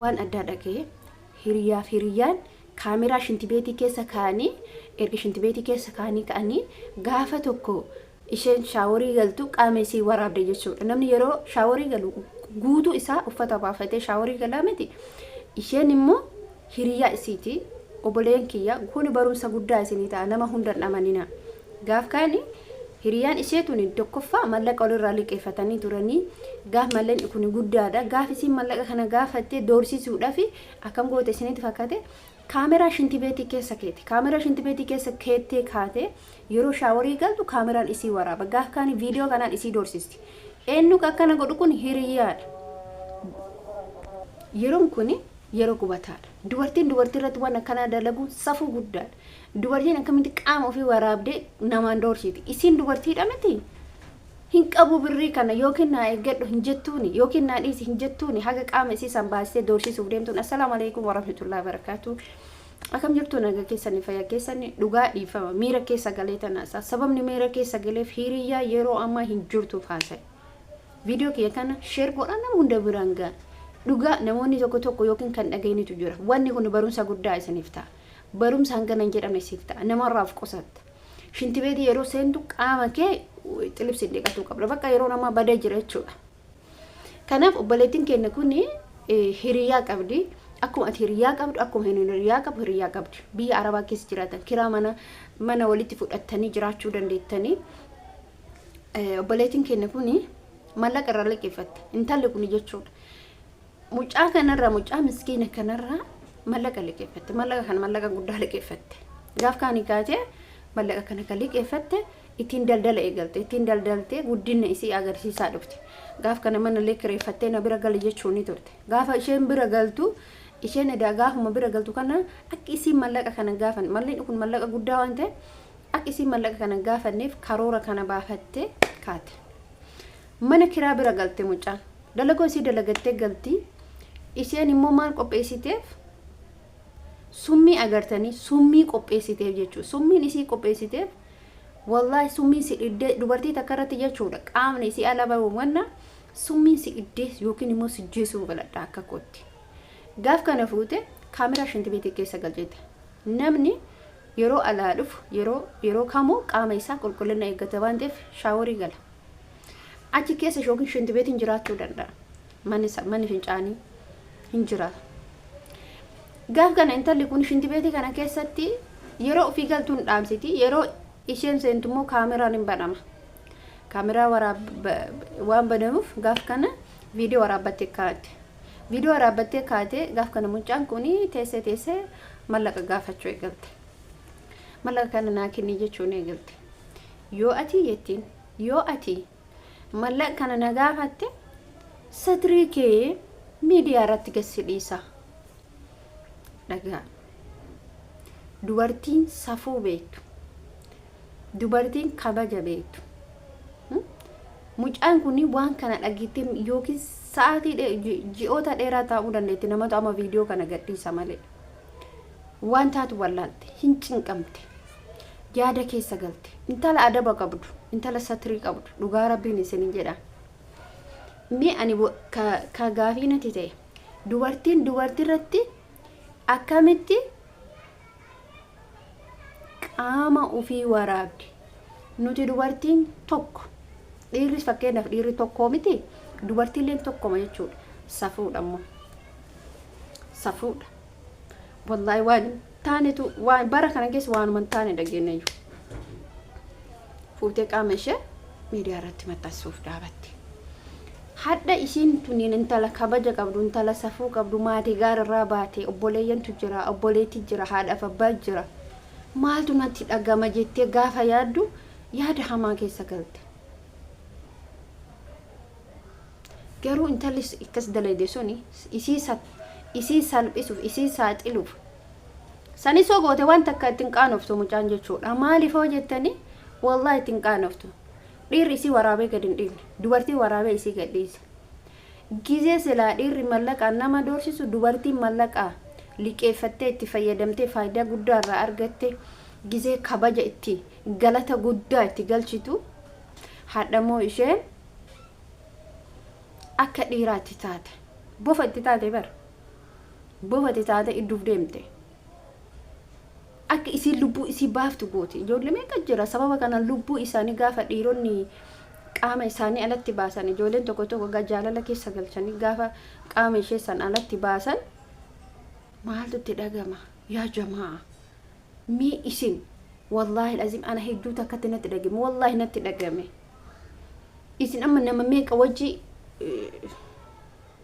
waan adda dhagee hiriyaan kaameraa shintibeetii keessa kaanii erga shintibeetii keessa kaanii ka'anii gaafa tokko isheen shaaworii galtu qaamesii waraabde jechuudha. Namni yeroo shaaworii galu guutuu isaa uffata baafatee shaaworii galaa miti. Isheen immoo hiriyaa isiiti oboleen kiyya kun barumsa guddaa isinii ta'a nama hundan amanina. Gaaf kaanii hiriyaan isheetuun tokkoffaa mallaqa olirraa liqeeffatanii turanii gaaf malleen kun guddaadha. Gaaf isiin mallaqa kana gaafattee doorsisuudhaaf akkam goote isinitti fakkaate kaameraa shintibeetii keessa keete. Kaameraa shintibeetii keessa keettee kaate yeroo shaaworii galtu kaameraan isii waraaba. Gaaf kaanii viidiyoo kanaan isii doorsisti. Eenyu akkana godhu kun hiriyaadha. Yeroon kun yeroo gubataadha. Dubartiin irratti waan akkana dalagu safuu guddaadha. Dubartiin akkamitti qaama ofii waraabdee namaan doorsiti. Isiin dubartiidha miti. Hin qabu birrii kana yookiin naa eeggadhu hin jettuuni yookiin naa dhiisi hin jettuuni haga qaama isii san baastee doorsisuuf deemtuun. Assalaamu alaykum warahmatullahi wabarakatuh. Akkam jirtu naga keessanii fayyaa keessanii dhugaa dhiifama miira keessa galee tanaasaa sababni miira keessa galeef hiriyaa yeroo ammaa hin jirtuuf haasa'e. Viidiyoo kiyya kana sheer godhaa nama hunda biraan ga'a. Dhugaa namoonni tokko yookiin kan dhagaynitu jira. Wanni kun barumsa guddaa isiniif ta'a. Barumsa hangana hin jedhamne siif ta'a. Namarraaf qusatta. Shintibeetii yeroo seentu qaama kee xilibsi dhiqatuu qabda. Bakka yeroo namaa badee jira jechuudha. Kanaaf obboleettiin keenya kun hiriyaa qabdi. Akkuma ati hiriyaa qabdu akkuma hiriyaa qabu hiriyaa qabdi. Biyya Arabaa keessa jiraatan kiraa mana walitti fudhattanii jiraachuu dandeettanii. Obboleettiin keenya kun mallaqa irraa liqeeffatte. Intalli kun jechuudha. Mucaa kanarraa mucaa miskiina kanarraa mallaqa liqeeffatte. Mallaqa kana mallaqa guddaa liqeeffatte. Gaaf kaanii kaatee mallaqa kana kan liqeeffatte ittiin daldala eegalte. Ittiin daldaltee guddina isii agarsiisaa dhufte. Gaaf kana mana liqeeffattee na bira gali jechuun ni turte. Gaafa isheen bira galtu isheen edaa gaafuma bira galtu kana akka isiin mallaqa kana gaafan malleen kun mallaqa guddaa waan ta'eef akka isiin mallaqa kana gaafanneef karoora kana baafattee kaate. Mana kiraa bira galte mucaan. Dalagoo isii dalagattee galti. Isheen immoo maal qopheessiteef summii agartanii summii qopheessiteef jechuudha. Summiin isii qopheessiteef wallahi summiin si iddee dubartii takka irratti jechuudha. Qaamni isii alaba wanna summiin si iddee yookiin immoo si jeesuu baladha akka kootti. Gaaf kana fuute kaameraa shintibeetii keessa galcheete. Namni yeroo alaa dhufu yeroo kamuu qaama isaa qulqullina eeggata waan ta'eef shaaworii gala. Achi keessa yookiin shintibeetiin jiraachuu danda'a. Manni fincaanii hin jiraata. Gaaf kana intalli kun shintibeetii kana keessatti yeroo ofii galtuun dhaamsiti yeroo isheen seentu immoo kaameraan hin banama. Kaameraa waan banamuuf gaaf kana viidiyoo waraabbattee kaate. Viidiyoo waraabbattee kaate gaaf kana mucaan kun teessee mallaqa gaafachuu eegalte. Mallaqa kana naa kenni jechuun eegalte. Yoo ati mallaqa kana na gaafatte satirii kee miidiyaa irratti gassi dhiisa. Dhagaa. Dubartiin safuu beektu. Dubartiin kabaja beektu. Mucaan kun waan kana dhageettee yookiin sa'aatii ji'oota dheeraa taa'uu dandeetti namatu amma viidiyoo kana gadhiisa malee. Waan taatu wallaalte hin cinqamte. Yaada keessa galte. Intala adaba qabdu, intala satirii qabdu. Dhugaa Rabbiin isin jedha. Mi ani ka gaafii nati ta'e dubartirratti akkamitti qaama ofii waraabdi. Nuti dubartiin tokko dhiirris fakkeenyaaf dhiirri tokkoo miti dubartiilleen tokkoma jechuudha. Safuudha immoo. Safuudha. Wallahi waan taanetu waan bara kana keessa waanuma taane dhageenyeeyyu. Fuutee qaama ishee miidiyaa irratti maxxansuuf dhaabatte. Hadda isiin tuniin intala kabaja qabdu intala safuu qabdu maatii gaararraa baate obboleeyyantu jira obboleetti jira haadhaaf abbaa jira. Maaltu natti dhagama jettee gaafa yaaddu yaada hamaa keessa galte. Garuu intalli akkas dalagde suni isii salphisuuf isii saaxiluuf sani soo goote waan takka ittiin qaanoftu mucaan jechuudha. Maaliif hoo jettanii wallahi ittiin qaanoftu. Dhiirri isii waraabee gad hin dhiifne. Dubartii waraabee isii gad dhiise. Gizee silaa dhiirri mallaqaa nama doorsisu dubartiin mallaqaa liqeeffattee itti fayyadamtee faayidaa guddaa irraa argatte gizee kabaja itti galata guddaa itti galchitu hadhamoo isheen akka dhiiraatti taate bofa itti taate bar boofate taate idduuf deemte akka isin lubbuu isii baaftu gooti. Ijoollee meeqa jira sababa kana lubbuu isaanii gaafa dhiironni qaama isaanii alatti baasan, ijoolleen tokko tokko jaalala keessa galchanii gaafa qaama ishee san alatti baasan maaltu itti dhagama yaa jamaa. Mee isin wallahi lazim ana hedduu takkatti natti dhagame, wallahi natti dhagame. Isin amma nama meeqa wajji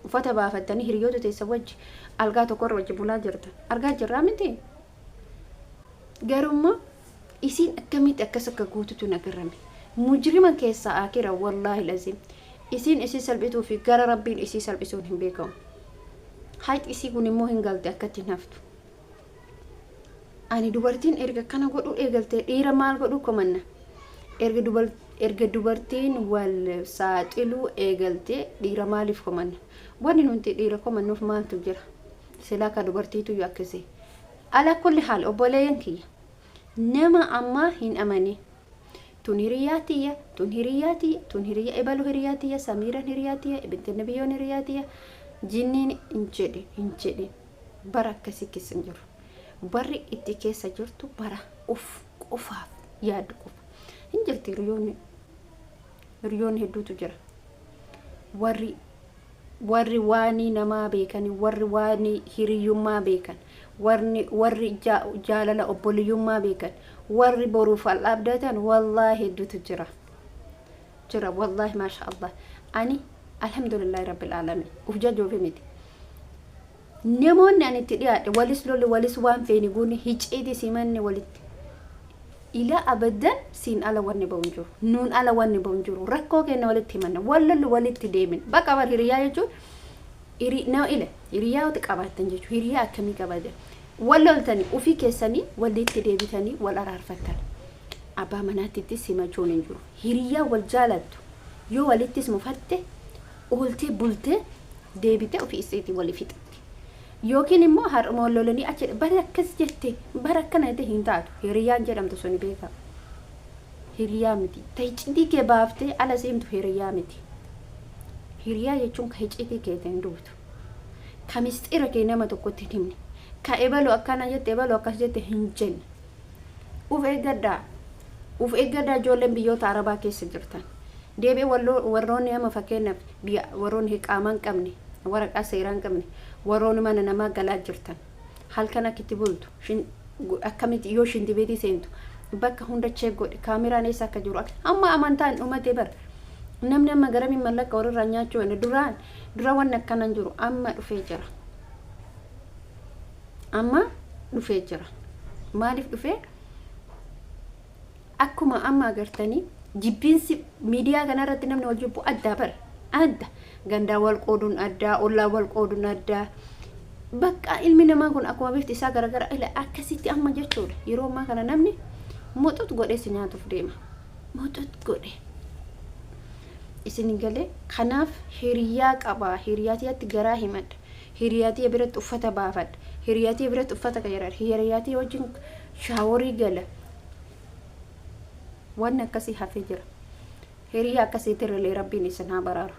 uffata baafattanii hiriyoota teessa wajji algaa tokkorra wajji bulaa jirtan argaa jirraa miti. Garummaa isin akkamitti akkas akka gootutu nagarrame. Mujrima keessa akira wallahi lazim isin isii salphituu fi gara rabbiin isii salphisuun hin beekamu. Haati isii kun immoo hin galte akkatti naftu. Ani dubartiin erga kana godhu eegalte dhiira maal godhu komanna. Erga dubartiin wal saaxiluu eegalte dhiira maaliif komanna. Wanni nuti dhiira komannuuf maaltu jira. Silaa ka dubartiitu yoo akkasii. Ala kulli haal obboleeyyan kiyya nama amma hin amane. Tun hiriyaatiya, tun hiriyaatiya, tun hiriya ebalu hiriyaatiya, samiiran hiriyaatiya, ibinte nabiyyoon hiriyaatiya. Jinniin hin jedhe bara akkasii keessa hin jiru. Barri itti keessa jirtu bara qofaaf yaadu qofa. Hin jirti hiriyoonni hedduutu jira. Warri waanii namaa beekani, warri waanii hiriyyummaa beekan, warri jaalala obboliyyummaa beekan, warri boruuf al-abdatan wallahi hedduutu jira wallahi maasha Allah. Ani alhamdulillahi rabbil alamin ufjajoofi miti. Namoonni ani itti dhiyaadhe walis lolli walis waan feeni guuni hiciiti simanni walitti ila abadan siin ala wanni ba'uun jiru, nuun ala wanni ba'uun jiru. Rakkoo kenna walitti himanna wallolli walitti deemin bakka bar hiriyaa jechuun hiriyaa wati qabaatan jechuun hiriyaa akkamii qabaatan walloltanii ufii keessanii walitti deebitanii wal araarfattan. Abbaa manaatittis himachuun hin jiru. Hiriyaa wal jaalattu yoo walittis mufatte ooltee bultee deebite ofii isiitii walii fixatti. Yookiin immoo har'uma wallolanii achi bara akkas jette bara akkana jette hin taatu. Hiriyaan jedhamtu suni beeka. Hiriyaa miti. Cidii kee baaftee ala seemtu hiriyaa miti. Hiriyaa jechuun ka cidii kee ta'in duutu. Ka mistira kee nama tokkotti hin himne. Ka ebalu akkana jette ebalu akkas jette hin jenne. Uf eeggaddaa ijoolleen biyyoota Arabaa keessa jirtan. Deebi'ee warroonni ama fakkeenyaaf warroonni qaamaa hin qabne, waraqaa seeraa hin qabne, warroonni mana namaa galaa jirtan. Halkan akkitti bultu akkamitti yoo shintibeetii seentu bakka hunda cheek godhe kaameraan eessa akka jiru amma amantaan dhumate bar namni amma garamiin mallaqa warrirraa nyaachuu waan dura waan akkanaan jiru amma dhufee jira. Maaliif dhufee? Akkuma amma agartanii jibbinsi miidiyaa kanarratti namni wal jibbu adda gandaa wal qooduun addaa, ollaa wal qooduun addaa. Bakka ilmi namaa kun akkuma bifti isaa garagara akkasitti amma jechuudha. Yeroo ammaa kana namni moxot godhee si nyaatuuf deema. Moxot godhe. Isin galee kanaaf hiriyaa qaba. Hiriyaatiitti garaa himadha. Hiriyaatii biratti uffata baafadha. Hiriyaatii biratti uffata qayyara. Hiriyaatii wajjin shaaworii gala. Waan akkasii hafee jira. Hiriyaa akkasiitti irralee rabbiin isin haa baraaru.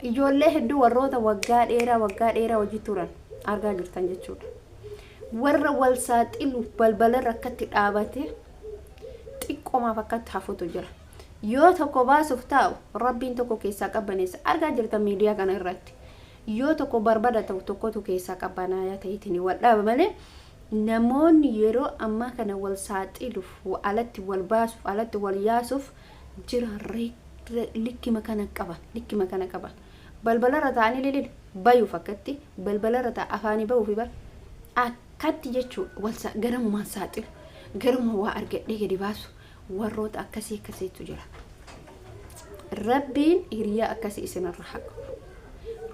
Ijoollee hedduu warroota waggaa dheeraa hojii turan argaa jirtan jechuudha. Warra wal saaxilu balbala rakkatti dhaabate xiqqoomaaf akkatti hafutu jira. Yoo tokko baasuuf taa'u rabbiin tokko keessaa qabbaneessa argaa jirtan miidiyaa kana irratti. Yoo tokko barbada ta'u tokkotu keessaa qabbanaaya ta'itiin wal dhaaba malee namoonni yeroo ammaa kana wal saaxiluuf alatti wal baasuuf alatti wal yaasuuf jira likkima kana qaba. Balbalarra ta'anii lilil bayuuf akkatti balbalarra ta'a afaanii ba'uuf bar akkatti jechuudha garamumaan saaxilu garuma waa argadhee gadi baasu warroota akkasiitu jira. Rabbiin hiriyaa akkasii isinirra haa qabu.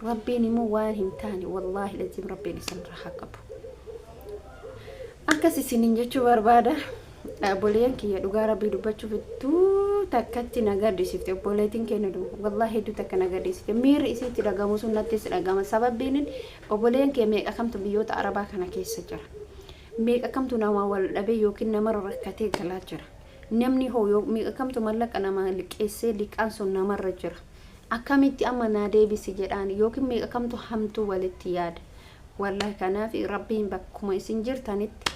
Rabbiin immoo waan hin taane wallahi lazim rabbiin isinirra haa qabu. Akkasii isiniin jechuu barbaada. Obboleeyyan kiyya dhugaa rabbii dubbachuuf hedduu takkatti nagadisiifte obboleettiin kenna wallahi hedduu takka nagadisiifte miirri isiitti dhagamu sun nattis dhagama. Sababbiin obboleeyyan kiyya meeqa kamtu biyyoota Arabaa kana keessa jira. Meeqa kamtu nama wal dhabee yookiin namarra rakkatee galaa jira. Namni hoo meeqa kamtu mallaqa nama liqeessee liqaan sun namarra jira. Akkamitti amma naa deebisi jedhaan yookiin meeqa kamtu hamtuu walitti yaada. wallahi kanaaf rabbiin bakkuma isin jirtanitti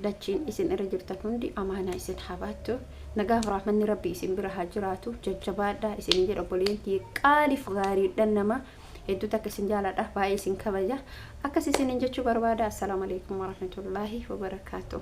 dachiin isin irra jirtan hundi amaanaa isin habaattu nagaaf rahmanni rabbi isin bira haa jiraatu jajjabaadhaa isin jedha obboleettii qaaliif gaariidhaan nama hedduu takka isin jaaladha baay'ee isin kabaja akkas isin jechuu barbaada. Assalaamu alaykum warahmatullaahi wabarakaatuh.